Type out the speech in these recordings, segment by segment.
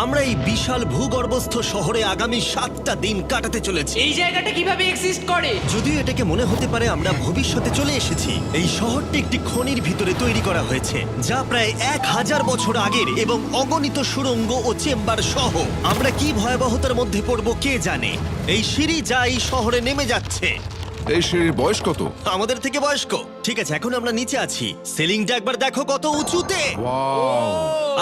আমরা এই বিশাল ভূগর্ভস্থ শহরে আগামী 7টা দিন কাটাতে চলেছি। এই জায়গাটা কিভাবে এক্সিস্ট করে? যদিও এটাকে মনে হতে পারে আমরা ভবিষ্যতে চলে এসেছি, এই শহরটি একটি খনির ভিতরে তৈরি করা হয়েছে যা প্রায় 1000 বছর আগের এবং অগণিত সুড়ঙ্গ ও চেম্বার সহ। আমরা কি ভয়াবহতার মধ্যে পড়ব কে জানে। এই সিঁড়ি যা এই শহরে নেমে যাচ্ছে এই সিঁড়ির বয়স কত? আমাদের থেকে বয়স্ক। ঠিক আছে, এখন আমরা নিচে আছি। সিলিংটা একবার দেখো কত উঁচুতে।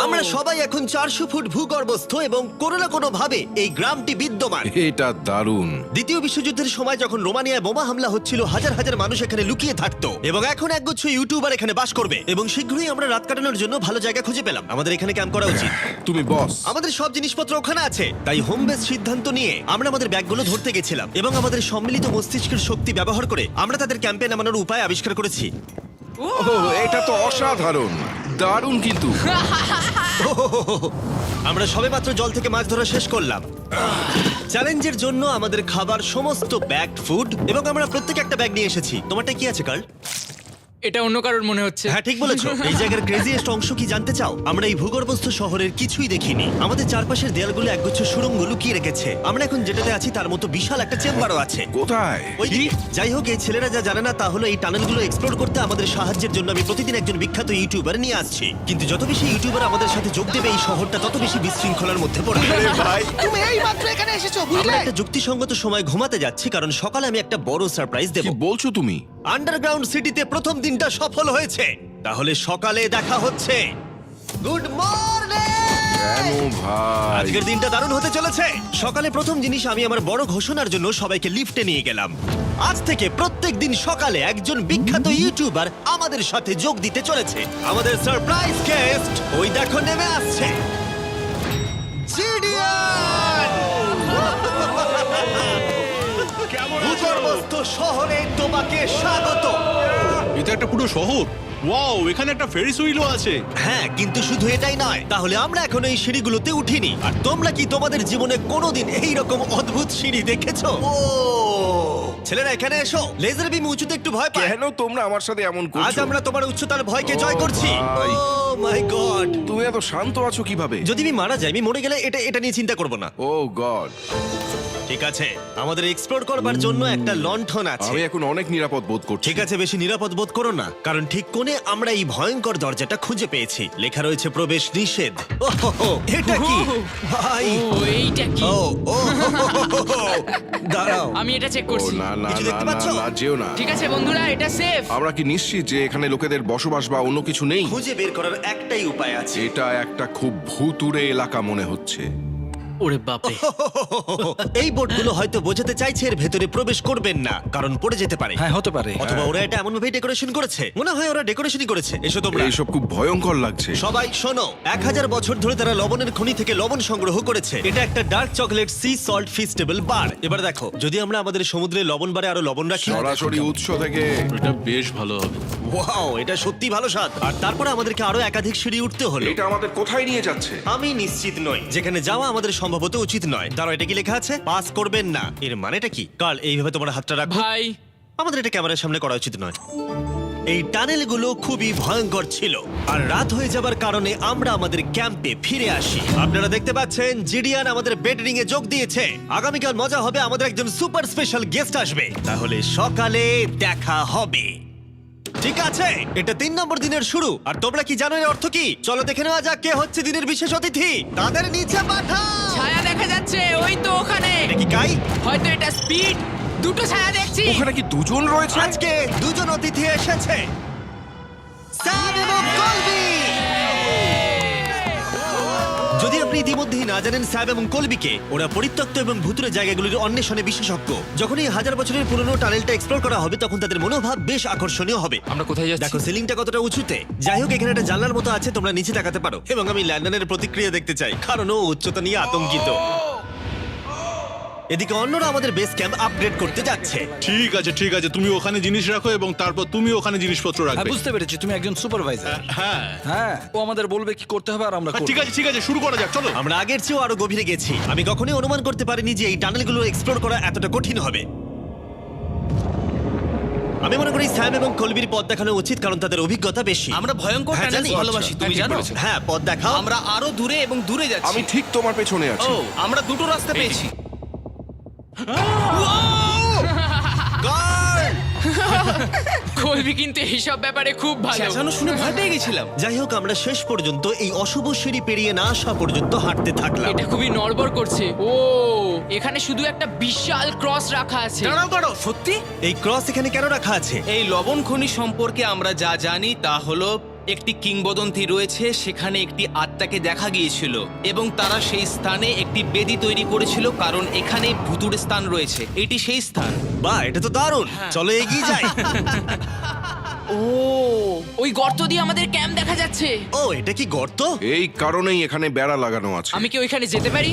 আমরা সবাই এখন 400 ফুট ভূগর্ভস্থ এবং কোনো না কোনো ভাবে এই গ্রামটি বিদ্যমান। এটা দারুণ। দ্বিতীয় বিশ্বযুদ্ধের সময় যখন রোমানিয়ায় বোমা হামলা হচ্ছিল, হাজার হাজার মানুষ এখানে লুকিয়ে থাকতো এবং এখন একগুচ্ছ ইউটিউবার এখানে বাস করবে। এবং শীঘ্রই আমরা রাত কাটানোর জন্য ভালো জায়গা খুঁজে পেলাম। আমাদের এখানে ক্যাম্প করা উচিত। তুমি বস। আমাদের সব জিনিসপত্র ওখানে আছে, তাই হোম বেস সিদ্ধান্ত নিয়ে আমরা আমাদের ব্যাগগুলো ধরতে গেছিলাম এবং আমাদের সম্মিলিত মস্তিষ্কের শক্তি ব্যবহার করে আমরা তাদের ক্যাম্পে নামানোর উপায় আবিষ্কার করেছি। ওহ, এটা তো অসাধারণ, দারুণ। কিন্তু আমরা সবেমাত্র জল থেকে মাছ ধরা শেষ করলাম। চ্যালেঞ্জের জন্য আমাদের খাবার সমস্ত ব্যাগ ফুড এবং আমরা প্রত্যেকে একটা ব্যাগ নিয়ে এসেছি। তোমারটা কি আছে কার্ল? এটা অন্য কারোর মনে হচ্ছে। হ্যাঁ, ঠিক বলেছো। এই জায়গার ক্রেজিয়েস্ট অংশ কি জানতে চাও? আমরা এই ভূগর্ভস্থ শহরের কিছুই দেখিনি। আমাদের চারপাশের দেয়ালগুলো একগুচ্ছ সুড়ঙ্গ লুকিয়ে রেখেছে। আমরা এখন যেটাতে আছি তার মতো বিশাল একটা চেম্বারও আছে। কোথায়? ওইদিকে। যাই হোক, এই ছেলেরা যা জানে না তা হলো এই টানেলগুলো এক্সপ্লোর করতে আমাদের সাহায্যের জন্য আমি প্রতিদিন একজন বিখ্যাত ইউটিউবার নিয়ে আসছি। কিন্তু যত বেশি ইউটিউবার আমাদের সাথে যোগ দেবে এই শহরটা তত বেশি বিশৃঙ্খলার মধ্যে পড়বে। ভাই, তুমি এই মাত্র এখানে এসেছো, আমরা বুঝলে? একটা যুক্তিসঙ্গত সময় ঘুমাতে যাচ্ছি কারণ সকালে আমি একটা বড় সারপ্রাইজ দেব। কি বলছো তুমি? আন্ডারগ্রাউন্ড সিটিতে প্রথম দিনটা সফল হয়েছে। তাহলে সকালে দেখা হচ্ছে। Good morning! কেন ভাই? আজকের দিনটা দারুণ হতে চলেছে। সকালে প্রথম জিনিস, আমি আমার বড় ঘোষণার জন্য সবাইকে লিফটে নিয়ে গেলাম। আজ থেকে প্রত্যেক দিন সকালে একজন বিখ্যাত ইউটিউবার আমাদের সাথে যোগ দিতে চলেছে। আমাদের সারপ্রাইজ গেস্ট ওই দেখো নেমে আসছে। জিডিয়ান! ভূগর্ভস্থ শহরে তোমাকে স্বাগত। এটা একটা পুরো শহর। ওয়াও, এখানে একটা ফেরিস হুইলও আছে। হ্যাঁ, কিন্তু শুধু এটাই নয়। তাহলে আমরা এখন এই সিঁড়িগুলোতে উঠিনি। আর তোমরা কি তোমাদের জীবনে কোনোদিন এই রকম অদ্ভুত সিঁড়ি দেখেছো? ও ছেলেরা, এখানে এসো। লেজার বিম উঁচুতে একটু ভয় পায়। কেন তোমরা আমার সাথে এমন আজ করছো? আমরা তোমার উচ্চতার ভয়কে জয় ও করছি। ভাই। ও মাই গড! তুমি এত শান্ত আছো কিভাবে? যদি আমি মারা যাই, আমি মরে গেলে এটা নিয়ে চিন্তা করব না। ও গড, ঠিক আছে, আমাদের এক্সপ্লোর করবার জন্য একটা লণ্ঠন আছে। আমি এখন অনেক নিরাপদ বোধ করছি। ঠিক আছে, বেশি নিরাপদ বোধ করো না, কারণ ঠিক কোণে আমরা এই ভয়ঙ্কর দরজাটা খুঁজে পেয়েছি। লেখা রয়েছে প্রবেশ নিষেধ। ওহো, এটা কি ভাই? ও এইটা কি? ও ও দাঁড়াও, আমি এটা চেক ও করছি। না না কিছু না দেখতে না পাচ্ছো? না, যেও না। ঠিক আছে বন্ধুরা, এটা সেফ। আমরা কি নিশ্চিত যে এখানে লোকেদের বসবাস বা অন্য কিছু নেই? খুঁজে বের করার একটাই উপায় আছে। এটা একটা খুব ভুতুড়ে এলাকা মনে হচ্ছে। ওরে বাপরে। এই বোর্ডগুলো হয়তো বোঝাতে চাইছে এর ভেতরে প্রবেশ করবেন না, কারণ পড়ে যেতে পারে। হ্যাঁ, হতে পারে। অথবা ওরা এটা এমন ভাবে ডেকোরেশন করেছে, মনে হয় ওরা ডেকোরেশনই করেছে। এসো তোমরা। এইসব খুব ভয়ঙ্কর লাগছে। সবাই শোনো, 1000 বছর ধরে তারা লবণের খনি থেকে লবণ সংগ্রহ করেছে। এটা একটা dark chocolate sea salt feastable bar. এবার দেখো, যদি আমরা আমাদের সমুদ্রে লবণ বারে আরো লবণ রাখি। সরাসরি উৎস থেকে। এটা বেশ ভালো হবে। ওয়াও, এটা সত্যি ভালো স্বাদ। আর তারপরে আমাদেরকে আরো একাধিক সিঁড়ি উঠতে হলো। এটা আমাদের কোথায় নিয়ে যাচ্ছে? আমি নিশ্চিত নই। যেখানে যাওয়া আমাদের সম্ভবত উচিত নয়। দাঁড়াও, এটা কি লেখা আছে? পাস করবেন না। এর মানেটা কি? কাল এইভাবে তোমার হাতটা রাখো। ভাই, আমাদের এটা ক্যামেরার সামনে করা উচিত নয়। এই টানেলগুলো খুবই ভয়ঙ্কর ছিল, আর রাত হয়ে যাবার কারণে আমরা আমাদের ক্যাম্পে ফিরে আসি। আপনারা দেখতে পাচ্ছেন জিডিয়ান আমাদের বেডরিং এ যোগ দিয়েছে। আগামীকাল মজা হবে, আমাদের একজন সুপার স্পেশাল গেস্ট আসবে। তাহলে সকালে দেখা হবে। ঠিক আছে, এটা 3 নম্বর দিনের শুরু। আর তোমরা কি জানো এর অর্থ কি? চলো দেখে নেওয়া যাক কে হচ্ছে দিনের বিশেষ অতিথি। তাদের নিচে পাঠাও। ছায়া দেখা যাচ্ছে ওই তো ওখানে। এটা কি কাই? হয়তো এটা স্পিড। দুটো ছায়া দেখছি। ওখানে কি দুজন রয়েছে? আজকে দুজন অতিথি এসেছে, স্যাম এবং কলবি। যদি আপনি ইতিমধ্যেই না জানেন স্যাব এবং কলবিকে, ওরা পরিত্যক্ত এবং ভুতুরে জায়গাগুলির অন্বেষণে বিশেষজ্ঞ। যখন এই 1000 বছরের পুরনো টানেলটা এক্সপ্লোর করা হবে, তখন তাদের মনোভাব বেশ আকর্ষণীয় হবে। আমরা কোথায় যাচ্ছি? দেখো সিলিংটা কতটা উঁচুতে। যাই হোক, এখানে একটা জানলার মতো আছে, তোমরা নিচে তাকাতে পারো। এবং আমি ল্যান্ডনের প্রতিক্রিয়া দেখতে চাই, কারণ ও উচ্চতা নিয়ে আতঙ্কিত। এদিকে অন্যরা আমাদের বেস ক্যাম্প আপগ্রেড করতে যাচ্ছে। ঠিক আছে ঠিক আছে, তুমি ওখানে জিনিস রাখো এবং তারপর তুমি ওখানে জিনিসপত্র হ্যাঁ, রাখবে। বুঝতে পেরেছি, তুমি একজন সুপারভাইজার। হ্যাঁ হ্যাঁ, ও আমাদের বলবে কি করতে হবে আর আমরা করব। ঠিক আছে, শুরু করা যাক, চলো। আমরা আগের চেয়েও আরো গভীরে গেছি। আমি কখনোই অনুমান করতে পারিনি যে এই টানেলগুলো এক্সপ্লোর করা এতটা কঠিন হবে। আমি মনে করি স্যাম এবং কলবির পথ দেখানো উচিত, কারণ তাদের অভিজ্ঞতা বেশি। আমরা ভয়ঙ্কর হ্যাঁ, টানেলিং জানি। ভালোবাসি, তুমি জানো? হ্যাঁ, পথ দেখাও। আমরা আরো দূরে এবং দূরে যাচ্ছি। আমি ঠিক তোমার পেছনে আছি। ও, আমরা দুটো রাস্তা পেয়েছি। Guard! কলবি কিন্তু এইসব ব্যাপারে খুব ভালো। চেঁচানো শুনে ভয় পেয়ে গেছিলাম। যাই হোক, আমরা শেষ পর্যন্ত এই অশুভ সিঁড়ি পেরিয়ে না আসা পর্যন্ত হাঁটতে থাকলাম। এটা খুবই নড়বড় করছে। ও, এখানে শুধু একটা বিশাল ক্রস রাখা আছে। দাঁড়াও, সত্যি? এই ক্রস এখানে কেন রাখা আছে? এই লবণ খনি সম্পর্কে আমরা যা জানি তা হলো একটি কিংবদন্তি রয়েছে, সেখানে একটি আত্মাকে দেখা গিয়েছিল এবং তারা সেই স্থানে একটি বেদি তৈরি করেছিল, কারণ এখানে ভুতুড়ে স্থান রয়েছে। এটি সেই স্থান। বাহ, এটা তো দারুণ। চলো এগিয়ে যাই। ও, ওই গর্ত দিয়ে আমাদের ক্যাম্প দেখা যাচ্ছে। ও, এটা কি গর্ত? এই কারণেই এখানে বেড়া লাগানো আছে। আমি কি ওইখানে যেতে পারি?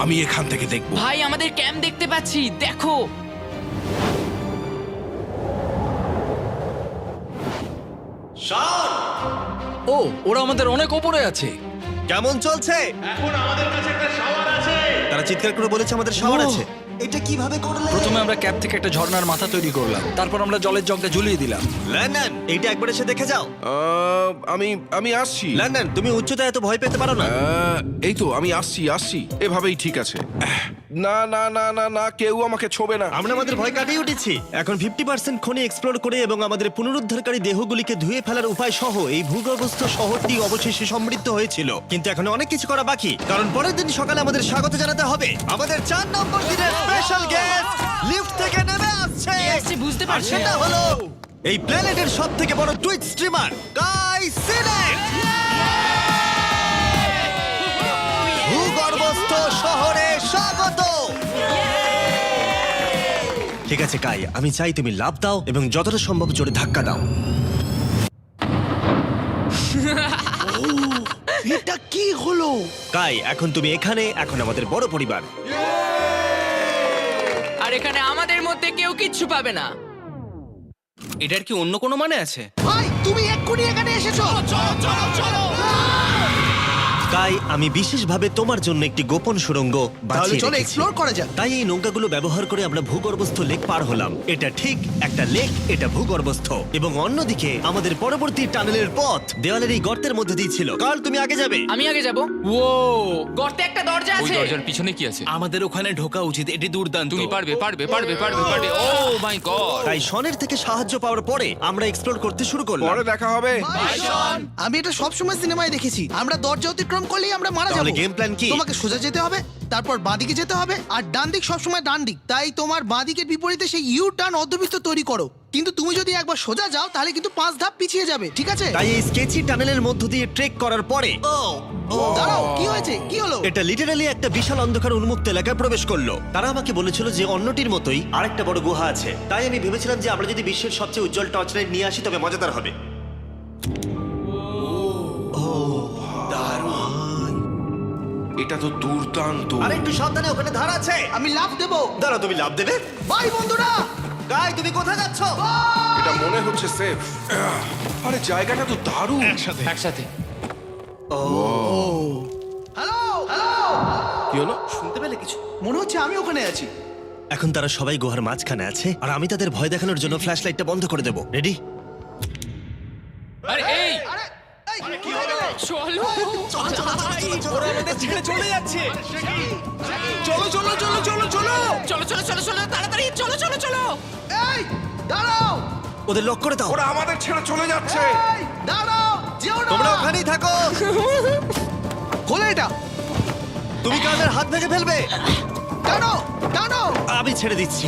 আমি এখান থেকে দেখব। ভাই, আমাদের ক্যাম্প দেখতে পাচ্ছি, দেখো। ও, ওরা আমাদের অনেক ওপরে আছে। কেমন চলছে? তারা চিৎকার করে বলেছে আমাদের শাওয়ার ও। আছে। এটা কিভাবে করলে? প্রথমে আমরা ক্যাপ থেকে একটা ঝর্ণার মাথা তৈরি করলাম, তারপর আমরা জলের জগটা ঝুলিয়ে দিলাম। লন্ডন, এইটা একবার এসে দেখে যাও। আমি আসছি। লন্ডন, তুমি উচ্চতায় এত ভয় পেতে পারো না। এই তো আমি আসছি। এভাবেই ঠিক আছে। না না না না না, কেউ আমাকে ছোবে না। আমরা আমাদের ভয় কাটিয়ে উঠেছি। এখন 50% খনি এক্সপ্লোর করে এবং আমাদের পুনরুদ্ধারকারী দেহগুলিকে ধুয়ে ফেলার উপায় সহ এই ভূগর্ভস্থ শহরটি অবশেষে সমৃদ্ধ হয়েছিল। কিন্তু এখন অনেক কিছু করা বাকি, কারণ পরের দিন সকালে আমাদের স্বাগত জানাতে হবে আমাদের 4 নম্বর দিনের স্পেশাল গেস্ট লিফট থেকে নেমে আসছে। কে আসছে বুঝতে আর পারছি সেটা না। হলো এই প্ল্যানেটের সবথেকে বড় টুইট স্ট্রিমার গাই সিনেট। ভূগর্ভস্থ শহরে স্বাগত। ঠিক আছে কাই, আমি চাই তুমি লাফ দাও এবং যতটা সম্ভব জোরে ধাক্কা দাও। এটা কি হলো? কাই, এখন তুমি এখানে, এখন আমাদের বড় পরিবার। আর এখানে আমাদের মধ্যে কেউ কিচ্ছু পাবে না। এটার কি অন্য কোনো মানে আছে? ভাই, তুমি এক্ষুনি এখানে এসেছো। কাই, আমি বিশেষভাবে তোমার জন্য একটি গোপন সুড়ঙ্গ বাছিয়ে চলো রেখেছি। এক্সপ্লোর করা যাক। তাই এই নৌকাগুলো ব্যবহার করে আমরা ভূগর্ভস্থ লেক পার হলাম। এটা ঠিক একটা লেক, এটা ভূগর্ভস্থ, এবং অন্যদিকে আমাদের পরবর্তী টানেলের পথ দেওয়ালের এই গর্তের মধ্যে দিয়ে ছিল। কাল তুমি আগে যাবে। আমি আগে যাব। ও, গর্তে একটা দরজা ওই আছে। দরজার পিছনে কি আছে? আমাদের ওখানে ঢোকা উচিত, এটি দুর্দান্ত। তুমি পারবে। ও মাই গড! তাই শনের থেকে সাহায্য পাওয়ার পরে আমরা এক্সপ্লোর করতে শুরু করলাম। পরে দেখা হবে। আমি এটা সবসময় সিনেমায় দেখেছি, আমরা দরজা অতিক্রম করলেই আমরা মারা তাহলে যাবো। game plan কি? তোমাকে সোজা যেতে হবে, তারপর বাঁদিকে যেতে হবে, আর ডান দিক সবসময় ডান দিক। তাই তোমার বাঁদিকের বিপরীতে সেই ইউ টার্ন অর্ধবৃত্ত তৈরি করো। কিন্তু তুমি যদি একবার সোজা যাও তাহলে কিন্তু 5 ধাপ পিছিয়ে যাবে, ঠিক আছে? তাই এই স্কেচি টানেলের মধ্য দিয়ে ট্রেক করার পরে দাঁড়াও, কি হয়েছে, কি হলো? এটা লিটারালি একটা বিশাল অন্ধকার উন্মুক্ত এলাকায় প্রবেশ করলো। তারা আমাকে বলেছিল যে অন্যটির মতোই আরেকটা বড় গুহা আছে। তাই আমি ভেবেছিলাম যে আমরা যদি বিশ্বের সবচেয়ে উজ্জ্বল টর্চ লাইট নিয়ে আসি তবে মজাদার হবে। এটা তো দুর্দান্ত। আর একটু সাবধানে, ওখানে ধার আছে। আমি লাফ দেবো। দাঁড়াও, তুমি লাভ দেবে? বাই বন্ধুরা। গাই, তুমি কোথায় যাচ্ছ? এটা মনে হচ্ছে সেফ। আরে জায়গাটা তো দারুণ। একসাথে। হ্যালো হ্যালো, কি হলো? শুনতে পেলে কিছু? মনে হচ্ছে আমি ওখানে আছি। এখন তারা সবাই গুহার মাঝখানে আছে, আর আমি তাদের ভয় দেখানোর জন্য ফ্ল্যাশ লাইটটা বন্ধ করে দেবো। রেডি? আরে এই আরে এই, কি হয়ে গেল? চলো। ওরা আমাদের ছেড়ে চলে যাচ্ছে। চলো চলো চলো চলো চলো। চলো চলো চলো চলো, তাড়াতাড়ি চলো চলো চলো। এই দাঁড়াও, ওদের লক করে দাও। ওরা আমাদের ছেড়ে চলে যাচ্ছে। এই দাঁড়াও, যেও না। তোমরা ওখানেই থাকো। খোলো এটা। তুমি কাদের হাত ভেঙে ফেলবে। টানো টানো। আমি ছেড়ে দিচ্ছি।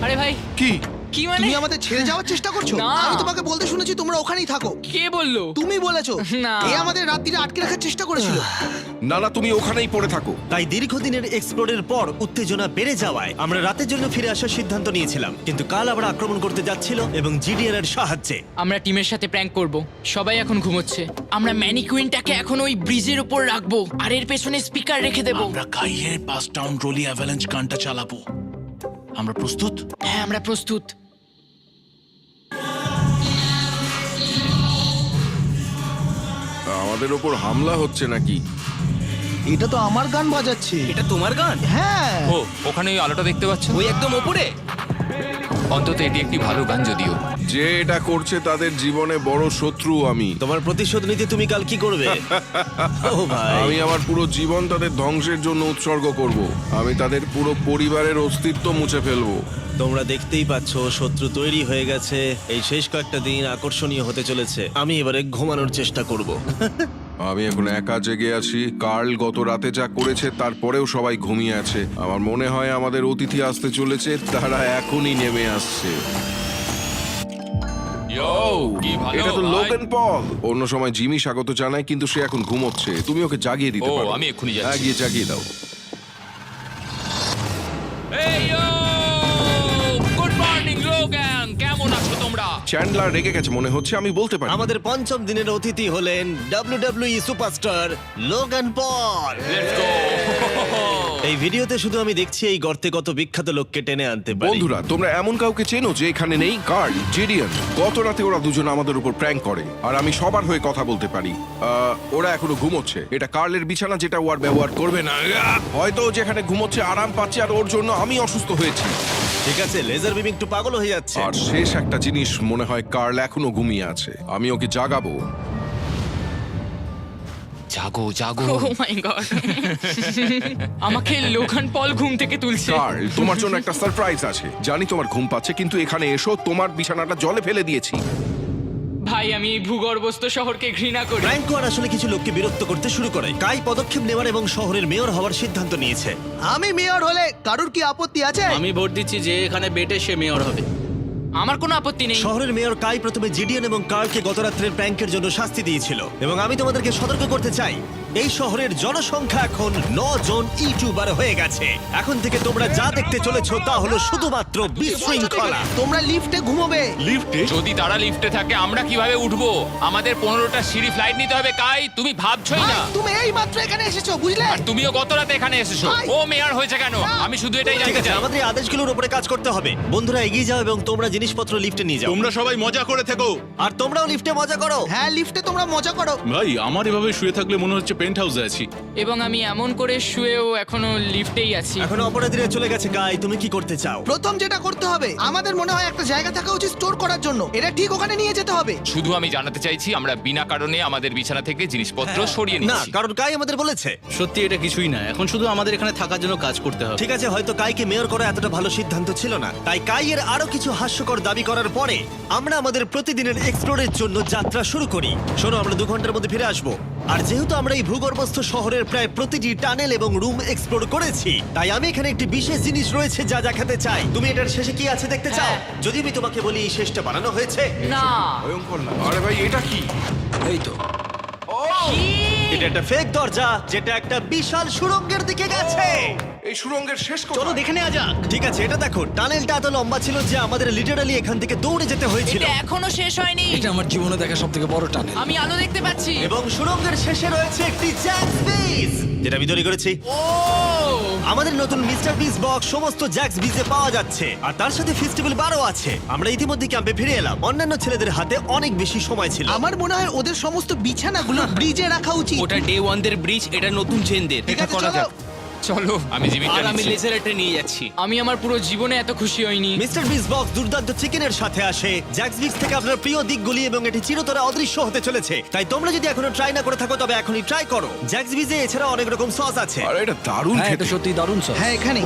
আরে ভাই, কি? কি মানে? তুমি আমাদের ছেড়ে যাওয়ার চেষ্টা করছো? না। আমি তোমাকে বলতে শুনেছি তোমরা ওখানেই থাকো। কে বললো? তুমি বলেছো। না। এ আমাদের রাত্রিরে আটকে রাখার চেষ্টা করেছিল। না না, তুমি ওখানেই পড়ে থাকো। তাই দীর্ঘদিনের এক্সপ্লোরের পর উত্তেজনা বেড়ে যাওয়ায় আমরা রাতের জন্য ফিরে আসার সিদ্ধান্ত নিয়েছিলাম। কিন্তু কাল আবার আক্রমণ করতে যাচ্ছিল এবং জিডিআর এর সাহায্যে। আমরা টিমের সাথে প্র্যাঙ্ক করব। সবাই এখন ঘুমোচ্ছে। আমরা ম্যানিকুইনটাকে এখন ওই ব্রিজের উপর রাখবো আর এর পেছনে স্পিকার রেখে দেব। আমরা কাইয়ের পাস টাউন রোলি অ্যাভালাঞ্চ গানটা চালাবো। আমরা প্রস্তুত? হ্যাঁ, আমরা প্রস্তুত। আমাদের ওপর হামলা হচ্ছে নাকি? এটা তো আমার গান বাজাচ্ছে। এটা তোমার গান? হ্যাঁ। ও, ওখানে ওই আলোটা দেখতে পাচ্ছ? ওই একদম ওপরে? অন্তত এটি একটি ভালো গান যদিও। যে এটা করছে তাদের জীবনে বড় শত্রু আমি। তোমার প্রতিশোধ নিতে তুমি কাল কি করবে? ও ভাই, আমি আমার পুরো জীবন তাদের ধ্বংসের জন্য উৎসর্গ করব। আমি তাদের পুরো পরিবারের অস্তিত্ব মুছে ফেলবো। তোমরা দেখতেই পাচ্ছ শত্রু তৈরি হয়ে গেছে। এই শেষ কয়েকটা দিন আকর্ষণীয় হতে চলেছে। আমি এবারে ঘুমানোর চেষ্টা করব। আমি এখন একা জেগে আছি। কার্ল গত রাতে যা করেছে তারপরেও সবাই ঘুমিয়ে আছে। আমার মনে হয় আমাদের অতিথি আসতে চলেছে, তারা এখনই নেমে আসছে। কি ভালো এটা তো ভাই। Logan Paul. অন্য সময় জিমি স্বাগত জানায়, কিন্তু সে এখন ঘুমোচ্ছে। তুমি ওকে জাগিয়ে দিতে ও, পারো। আমি এক্ষুনি যাচ্ছি। হ্যাঁ, গিয়ে জাগিয়ে দাও। এই গুড মর্নিং লোগান, কেমন আছো তোমরা? চ্যান্ডলার রেগে গেছে মনে হচ্ছে, আমি বলতে পারি। আমাদের পঞ্চম দিনের অতিথি হলেন WWE superstar Logan Paul. Let's go. এই ভিডিওতে শুধু আমি দেখছি এই গর্তে কত বিখ্যাত লোককে টেনে আনতে পারি। বন্ধুরা, তোমরা এমন কাউকে চেনো যে এখানে নেই? কার্ল, জেডিয়ান। গত রাতে ওরা দুজন আমাদের উপর প্র্যাঙ্ক করে, আর আমি সবার হয়ে কথা বলতে পারি। ওরা এখনো ঘুমোচ্ছে। এটা কার্লের বিছানা, যেটা ও আর ব্যবহার করবে না। হয়তো ও যেখানে ঘুমোচ্ছে আরাম পাচ্ছে, আর ওর জন্য আমি অসুস্থ হয়েছি। ঠিক আছে, লেজার বিম একটু পাগল হয়ে যাচ্ছে। আর শেষ একটা জিনিস, মনে হয় কার্ল এখনো ঘুমিয়ে আছে। আমি ওকে জাগাবো। জাগো জাগো। ও মাই গড, আমাকে লোগান পল ঘুম থেকে তুলছে। কার্ল, তোমার জন্য একটা সারপ্রাইজ আছে। জানি তোমার ঘুম পাচ্ছে, কিন্তু এখানে এসো, তোমার বিছানাটা জলে ফেলে দিয়েছি। ভাই, আমি এই ভূগর্ভস্থ শহরকে ঘৃণা করি। ফ্র্যাঙ্কো আর আসলে কিছু লোককে বিরক্ত করতে শুরু করে। কাই পদক্ষেপ নেওয়ার এবং শহরের মেয়র হওয়ার সিদ্ধান্ত নিয়েছে। আমি মেয়র হলে কারুর কি আপত্তি আছে? আমি ভোট দিচ্ছি যে এখানে বেটে সে মেয়র হবে। আমার কোনো আপত্তি নেই। শহরের মেয়র কাই প্রথমে জিডিএন এবং কার্লকে গত রাত্রের প্র্যাঙ্কের জন্য শাস্তি দিয়েছিল, এবং আমি তোমাদেরকে সতর্ক করতে চাই, এই শহরের জনসংখ্যা এখন 9 জন ইউটিউবার হয়ে গেছে। এখন থেকে তোমরা যা দেখতে চলেছো তা হলো শুধুমাত্র বিশৃঙ্খলা। তোমরা লিফটে ঘুমোবে। যদি তারা লিফটে থাকে আমরা কিভাবে উঠবো? আমাদের 15টা সিঁড়ি ফ্লাইট নিতে হবে। কাই, তুমি ভাবছোই ভাই, না। তুমি এই মাত্র এখানে এসেছো, বুঝলে? আর তুমিও গত রাতে এখানে এসেছো। ভাই। ও মেয়র হয়েছে কেন? আমি শুধু এটাই ঠিক জানতে আছে, চাই। আমাদের এই আদেশগুলোর উপরে কাজ করতে হবে। বন্ধুরা, এগিয়ে যাও এবং তোমরা জিনিসপত্র লিফটে নিয়ে যাও। তোমরা সবাই মজা করে থেকো। আর তোমরাও লিফটে মজা করো। হ্যাঁ, লিফটে তোমরা মজা করো। ভাই, আমার এভাবে শুয়ে থাকলে মনে হচ্ছে পেন্ট হাউসে আছি। এবং আমি এমন করে শুয়েও এখনো লিফটেই আছি। এখন অপরাধীরা চলে গেছে। কাই, তুমি কি করতে চাও? প্রথম যেটা করতে হবে, আমাদের মনে হয় একটা জায়গা থাকা উচিত স্টোর করার জন্য। এটা ঠিক ওখানে নিয়ে যেতে হবে। শুধু আমি জানাতে চাইছি আমরা বিনা কারণে আমাদের বিছানা থেকে জিনিসপত্র সরিয়ে না, নিচ্ছি। কারণ কাই আমাদের বলেছে। সত্যি এটা কিছুই না, এখন শুধু আমাদের এখানে থাকার জন্য কাজ করতে হবে। ঠিক আছে, হয়তো কাইকে মেয়র করা এতটা ভালো সিদ্ধান্ত ছিল না। তাই কাইয়ের আরো কিছু হাস্যকর দাবি করার পরে আমরা আমাদের প্রতিদিনের এক্সপ্লোরের জন্য যাত্রা শুরু করি। শোনো, আমরা 2 ঘন্টার মধ্যে ফিরে আসবো। আর যেহেতু আমরা এই ভূগর্ভস্থ শহরের প্রায় প্রতিটি টানেল এবং রুম এক্সপ্লোর করেছি, তাই আমি এখানে একটি বিশেষ জিনিস রয়েছে যা দেখাতে চাই। তুমি এটার শেষে কি আছে দেখতে চাও? হ্যাঁ। যদি আমি তোমাকে বলি এই শেষটা বানানো হয়েছে। না, ভয়ঙ্কর না? আরে ভাই, এটা কি? এই তো। এটা একটা ফেক দরজা, যেটা একটা বিশাল সুড়ঙ্গের দিকে গেছে। এই সুড়ঙ্গের শেষ কথা। চলো দেখে নেওয়া যাক। ঠিক আছে, এটা দেখো, টানেলটা এত লম্বা ছিল যে আমাদের লিটারালি এখান থেকে দৌড়ে যেতে হয়েছিল। এটা এখনো শেষ হয়নি। এটা আমার জীবনে দেখা সবথেকে বড় টানেল। আমি আলো দেখতে পাচ্ছি। এবং সুড়ঙ্গের শেষে রয়েছে একটি জ্যাক্স বিস, যেটা আমি তৈরি করেছি। ও, আমাদের নতুন মিস্টার বিস বক্স সমস্ত জ্যাক্স বিজে পাওয়া যাচ্ছে, আর তার সাথে ফেস্টিভ্যাল বারও আছে। আমরা ইতিমধ্যে ক্যাম্পে ফিরে এলাম। অন্যান্য ছেলেদের হাতে অনেক বেশি সময় ছিল। আমার মনে হয় ওদের সমস্ত বিছানাগুলো ব্রিজে রাখা উচিত। ওটা ডে 1 দের ব্রিজ, এটা নতুন চেনদের। ঠিক আছে, চলো। চলো, আমি জিমিটা আর আমি নিচ্ছি। লেজার এটা নিয়ে যাচ্ছি। আমি আমার পুরো জীবনে এত খুশি হইনি। মিস্টার বিস বক্স দুর্দান্ত চিকেনের সাথে আসে, জ্যাক্স বিক্স থেকে আপনার প্রিয় দিকগুলি, এবং এটি চিরতরে অদৃশ্য হতে চলেছে। তাই তোমরা যদি এখনো ট্রাই না করে থাকো তবে এখনই ট্রাই করো। জ্যাক্স বিজে এছাড়া অনেক রকম সস আছে। আরে এটা দারুণ হ্যাঁ, খেতে। এটা সত্যি দারুণ সব। হ্যাঁ, এখানে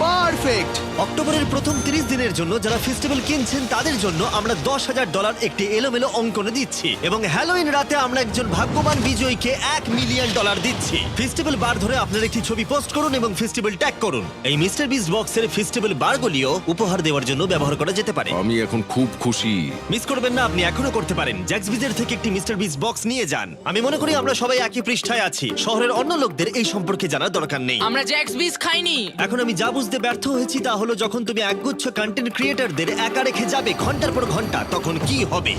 পারফেক্ট। অক্টোবরের প্রথম 30 দিনের জন্য যারা ফেস্টিভ্যাল কিনছেন তাদের জন্য আমরা $10,000 একটি এলোমেলো অঙ্কনে দিচ্ছি, এবং হ্যালোইন রাতে আমরা একজন ভাগ্যবান বিজয়ীকে $1 মিলিয়ন দিচ্ছি। ফেস্টিভ্যাল বার ধরে আপনার একটি ছবি পোস্ট করুন এবং ফেস্টিভ্যাল ট্যাগ করুন। এই মিস্টার বিস বক্সের ফেস্টিভ্যাল বারগুলিও উপহার দেওয়ার জন্য ব্যবহার করা যেতে পারে। আমি এখন খুব খুশি। মিস করবেন না, আপনি এখনো করতে পারেন। জ্যাক্স বিজের থেকে একটি মিস্টার বিস বক্স নিয়ে যান। আমি মনে করি আমরা সবাই একই পৃষ্ঠায় আছি। শহরের অন্য লোকদের এই সম্পর্কে জানার দরকার নেই। আমরা জ্যাক্স বিস খাইনি। এখন আমি যা বুঝতে ব্যর্থ হয়েছি তা হলো, যখন তুমি একগুচ্ছ কন্টেন্ট ক্রিয়েটরদের একা রেখে যাবে ঘন্টার পর ঘন্টা, তখন কি হবে?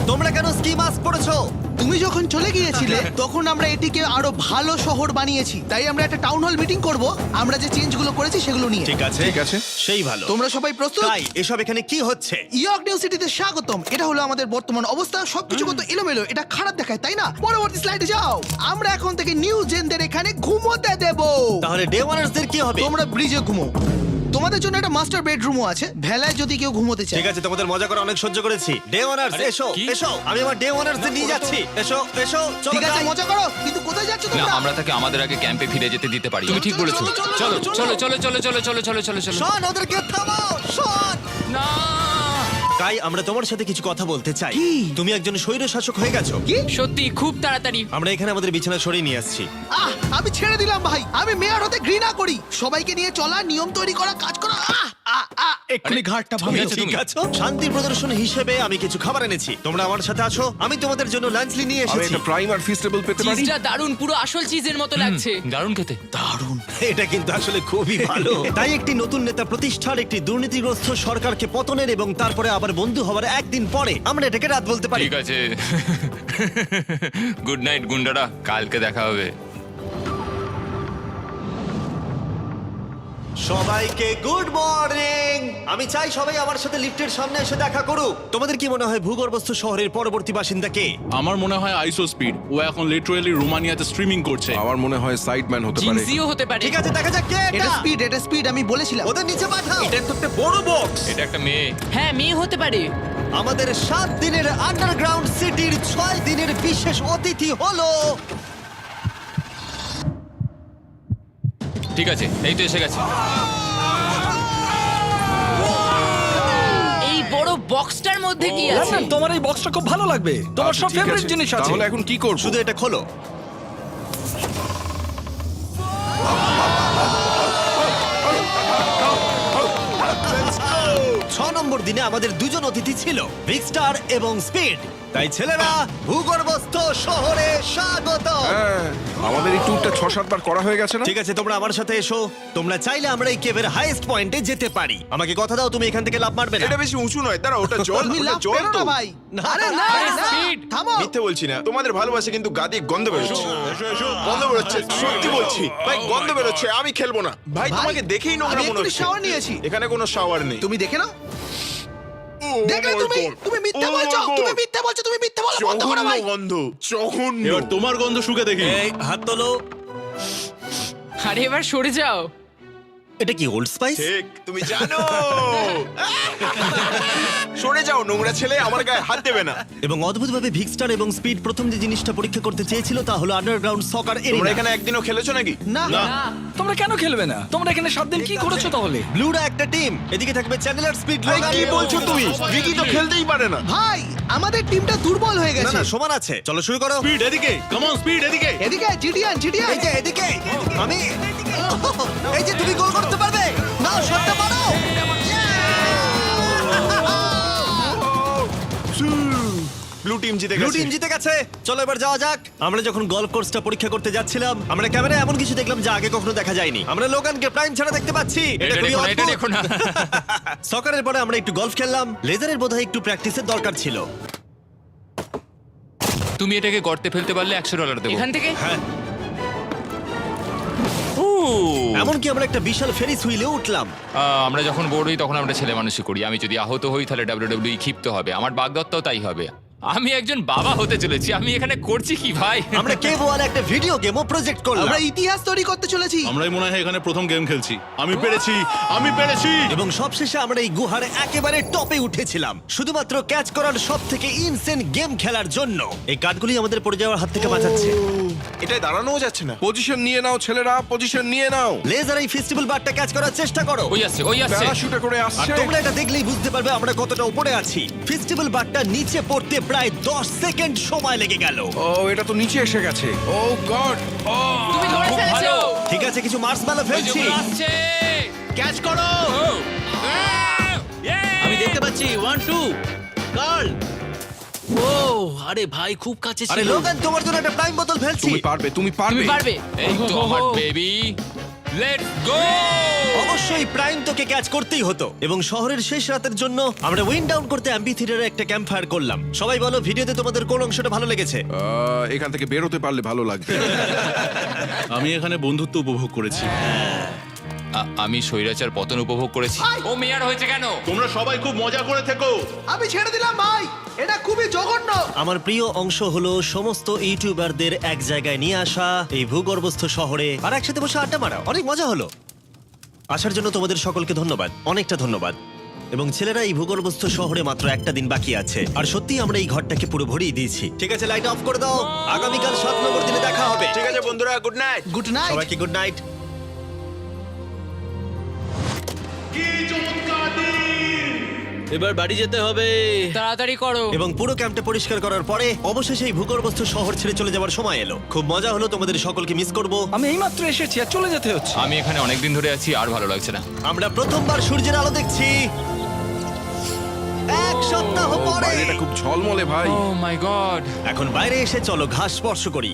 তোমরা কেন স্কি মাস্ক পরেছো? তুমি যখন চলে গিয়েছিলে তখন আমরা এটিকে আরো ভালো শহর বানিয়েছি। তাই আমরা একটা টাউন হল মিটিং করব, আমরা যে চেঞ্জগুলো করেছি সেগুলো নিয়ে। ঠিক আছে, ঠিক আছে। সেই ভালো। তোমরা সবাই প্রস্তুত? তাই এসব এখানে কি হচ্ছে? ইয়র্ক নিউ সিটিতে স্বাগতম। এটা হলো আমাদের বর্তমান অবস্থা। সবকিছু কত এলোমেলো, এটা খারাপ দেখায়, তাই না? পরবর্তী স্লাইডে যাও। আমরা এখন থেকে নিউ জেনদের এখানে ঘুমোতে দেব। তাহলে ডে ওয়ানার্সদের কি হবে? তোমরা ব্রিজে ঘুমো। তোমাদের জন্য একটা মাস্টার বেডরুমও আছে ভেলায় যদি কেউ ঘুমোতে চায়। ঠিক আছে, তোমাদের মজা করে অনেক সহ্য করেছি। ডে ওয়ানার্স এসো কি? এসো, আমি আমার ডে ওয়ানার্স নিয়ে যাচ্ছি। এসো এসো, চলো ঠিক আছে যাই। মজা করো, কিন্তু কোথায় যাচ্ছ না তোমরা? আমরা তাকে আমাদের আগে ক্যাম্পে ফিরে যেতে দিতে পারি তুমি ঠিক বলেছো চলো, চলো, চলো চলো, চলো চলো চলো চলো চলো চলো চলো চলো শন, ওদেরকে থামাও, শন। না কাই, আমরা তোমার সাথে কিছু কথা বলতে চাই। তুমি একজন স্বৈর শাসক হয়ে গেছো। সত্যি খুব তাড়াতাড়ি। আমরা এখানে আমাদের বিছানা সরিয়ে নিয়ে আসছি। আমি ছেড়ে দিলাম ভাই, আমি মেয়র হতে ঘৃণা করি। সবাইকে নিয়ে চলা, নিয়ম তৈরি করা, কাজ করা। এক্ষুনি ঘাটটা তুমি ঠিক আছে, ঠিক তুমি। আছো? শান্তির প্রদর্শন হিসেবে আমি কিছু খাবার এনেছি, তোমরা আমার সাথে আসো। আমি তোমাদের জন্য লাঞ্চলি নিয়ে আমি এসেছি। একটা প্রাইম আর ফিস্টেবল পেতে পারি? চিজটা দারুণ, পুরো আসল চিজের মতো লাগছে। দারুণ খেতে এটা কিন্তু আসলে খুবই ভালো। তাই একটি নতুন নেতা প্রতিষ্ঠার, একটি দুর্নীতিগ্রস্ত সরকারকে পতনের এবং তারপরে আবার বন্ধু হওয়ার একদিন পরে আমরা এটাকে রাত বলতে পারি। ঠিক আছে গুড নাইট গুন্ডারা কালকে দেখা হবে সবাইকে গুড মর্নিং। আমি চাই সবাই আমার সাথে লিফটের সামনে এসে দেখা করুক। তোমাদের কি মনে হয় ভূগর্ভস্থ শহরের পরবর্তী বাসিন্দা কে? আমার মনে হয় আইসো স্পিড ও এখন লিটারালি রোমানিয়াতে স্ট্রিমিং করছে। আমার মনে হয় সাইডম্যান হতে পারে। জিনসিও হতে পারে। ঠিক আছে, দেখা যাক কে এটা এটা। স্পিড, এটা স্পিড, আমি বলেছিলাম। ওদের নিচে পাঠাও। এটা তো একটা বড় বক্স। এটা একটা মেয়ে হ্যাঁ, মেয়ে হতে পারে। আমাদের 7 দিনের আন্ডারগ্রাউন্ড সিটির 6 দিনের বিশেষ অতিথি হলো ঠিক আছে এই তো এসে গেছে এই বড় বক্সটার মধ্যে কি আছে? লন্ডন, তোমার এই বক্সটা খুব ভালো লাগবে, তোমার আচ্ছা, সব ঠিক ফেভারিট আছে। জিনিস আছে। তাহলে এখন কি করব? শুধু এটা খোলো। ছ নম্বর দিনে আমাদের দুজন অতিথি ছিল, বিগ স্টার এবং স্পিড। তাই ছেলেরা, ভূগর্ভস্থ শহরে স্বাগত। হ্যাঁ, আমাদের এই ট্যুরটা 6-7 বার করা হয়ে গেছে না? ঠিক আছে, তোমরা আমার সাথে এসো। তোমরা চাইলে আমরা এই কেভের হাইয়েস্ট পয়েন্টে যেতে পারি। আমাকে কথা দাও, তুমি এখান থেকে লাফ মারবে না। এটা বেশি উঁচু নয়, দাঁড়া, ওটা জল, তুমি ওটা লাভ জল পেরো তো। না ভাই। না, আরে না, না, আরে না, speed। থামো। মিথ্যে বলছি না, তোমাদের ভালোবাসে কিন্তু গাদি গন্ধ বেরোচ্ছে। গন্ধ বেরোচ্ছে, সত্যি বলছি ভাই, গন্ধ বেরোচ্ছে। আমি খেলবো না ভাই, ভাই, তোমাকে দেখেই নোংরা আমি মনে এক্ষুনি হচ্ছে। shower নিয়েছি। এখানে কোনো শাওয়ার নেই। তুমি দেখে নাও। Oh দেখলে my তুমি, God! তুমি মিথ্যে Oh my বলছো, God! তুমি মিথ্যে বলছো, তুমি মিথ্যে বলো, বন্ধ করো জঘন্য ভাই। গন্ধ, জঘন্য। এবার তোমার গন্ধ শুকে দেখি। এই হাত তোলো। আরে এবার সরে যাও। এটা কি ওল্ড স্পাইস? ঠিক, তুমি জানো। সরে যাও নোংরা ছেলে, আমার গায়ে হাত দেবে না। এবং অদ্ভুতভাবে ভিক্সটার এবং স্পিড প্রথম যে জিনিসটা পরীক্ষা করতে চেয়েছিল তা হলো আন্ডারগ্রাউন্ড সকার তোমরা এরিয়া। এখানে একদিনও খেলেছো নাকি? না, তোমরা কেন খেলবে না? তোমরা এখানে 7 দিন কি করেছো তাহলে? ব্লুরা একটা টিম, এদিকে থাকবে চ্যানেলার, স্পিড, ভাই, লোগান। কি বলছো তুমি? ভিকি তো খেলতেই পারে না। ভাই, আমাদের টিমটা দুর্বল হয়ে না গেছে। না, সমান আছে। চলো শুরু করো। স্পিড এদিকে, কাম অন স্পিড এদিকে। এদিকে জিডিয়ান, জিডিয়ান। এই যে এদিকে, আমি এই যে তুমি গোল করতে পারবে না, শটটা মারো। ব্লু টিম জিতে ব্লু গেছে। টিম জিতে গেছে। চলো এবার যাওয়া যাক। আমরা যখন গলফ কোর্সটা পরীক্ষা করতে যাচ্ছিলাম, আমরা ক্যামেরায় এমন কিছু দেখলাম যা আগে কখনো দেখা যায়নি। আমরা লোগানকে প্রাইম ছাড়া দেখতে পাচ্ছি। এটা খুবই দেখো না, এটা অদ্ভুত। দেখো না। সকারের পরে আমরা একটু গলফ খেললাম। লেজারের বোধহয় একটু প্র্যাকটিসের দরকার ছিল। তুমি এটাকে গর্তে ফেলতে পারলে $100 দেবো এখান থেকে এমনকি আমরা একটা বিশাল ফেরিস হুইলে উঠলাম। আমরা যখন বোর হই তখন আমরা ছেলে মানুষই করি আমি যদি আহত হই তাহলে WWE ক্ষিপ্ত হবে আমার বাগদত্তাও তাই হবে আমি একজন বাবা হতে চলেছি আমি এখানে করছি কি ভাই আমরা কেভ ওয়ালে একটা ভিডিও গেমও প্রজেক্ট করলাম আমরা ইতিহাস তৈরি করতে চলেছি। আমরাই মনে হয় এখানে প্রথম গেম খেলছি। আমি পেরেছি, আমি পেরেছি। এবং সবশেষে আমরা এই গুহার একেবারে টপে উঠেছিলাম শুধুমাত্র ক্যাচ করার সব থেকে ইনসেন গেম খেলার জন্য। এই কাঠগুলি আমাদের পড়ে যাওয়ার হাত থেকে বাঁচাচ্ছে। এটাই দাঁড়ানোও যাচ্ছে না। পজিশন নিয়ে নাও ছেলেরা, পজিশন নিয়ে নাও। লেজার এই ফেস্টিভ্যাল বারটা ক্যাচ করার চেষ্টা করো। ওই আসছে প্যারাশুটে করে আর আসছে। তোমরা এটা দেখলেই বুঝতে পারবে আমরা কতটা উপরে আছি। ফেস্টিভ্যাল বারটা নিচে পড়তে প্রায় 10 সেকেন্ড সময় লেগে গেল। ও, এটা তো নিচে এসে গেছে। ও গড। তুমি ধরে খুব ফেলেছো। ভালো। ঠিক আছে, কিছু মার্শম্যালো ফেলছি। আসছে ক্যাচ করো। আমি দেখতে পাচ্ছি 1 2 গার্ল। ও আরে ভাই খুব কাছে আরে ছিল। লোগান, তোমার জন্য একটা প্রাইম বোতল ফেলছি। তুমি পারবে, তুমি পারবে। তুমি পারবে এই তো আমার বেবি লেটস গো অবশ্যই প্রাইম তোকে ক্যাচ করতেই হতো। এবং শহরের শেষ রাতের জন্য আমরা উইন্ড ডাউন করতে অ্যাম্পি থিয়েটারে একটা ক্যাম্প ফায়ার করলাম। সবাই বলো ভিডিওতে তোমাদের কোন অংশটা ভালো লেগেছে? এখান থেকে বেরোতে পারলে ভালো লাগবে। আমি এখানে বন্ধুত্ব উপভোগ করেছি। আমি স্বৈরাচার পতন উপভোগ করেছি ও মেয়ার হয়েছে কেন তোমরা সবাই খুব মজা করে থেকো। আমি ছেড়ে দিলাম ভাই, এটা খুবই জঘন্য। আমার প্রিয় অংশ হলো সমস্ত ইউটিউবারদের এক জায়গায় নিয়ে আসা এই ভূগর্ভস্থ শহরে আর একসাথে বসে আড্ডা মারা। অনেক মজা হলো। আসার জন্য তোমাদের সকলকে ধন্যবাদ, অনেকটা ধন্যবাদ। এবং ছেলেরা, এই ভূগর্ভস্থ শহরে মাত্র একটা দিন বাকি আছে, আর সত্যি আমরা এই ঘরটাকে পুরো ভরিয়ে দিয়েছি। ঠিক আছে, লাইট অফ করে দাও। আগামীকাল 7 নম্বর দিনে দেখা হবে। ঠিক আছে বন্ধুরা, গুড নাইট। Good night. সবাইকে গুড নাইট। এবার বাড়ি যেতে হবে। তাড়াতাড়ি করো। এবং পুরো ক্যাম্পটা পরিষ্কার করার পরে অবশেষে এই ভূগর্ভস্থ শহর ছেড়ে চলে যাওয়ার সময় এলো। খুব মজা হলো, তোমাদের সকলকে মিস করব। আমি এইমাত্র এসেছি আর চলে যেতে হচ্ছে। আমি এখানে অনেকদিন ধরে আছি, আর ভালো লাগছে না। আমরা প্রথমবার সূর্যের আলো দেখছি 1 সপ্তাহ পরে। বাইরেটা খুব ঝলমলে ভাই। ও মাই গড। এখন বাইরে এসে চলো ঘাস স্পর্শ করি।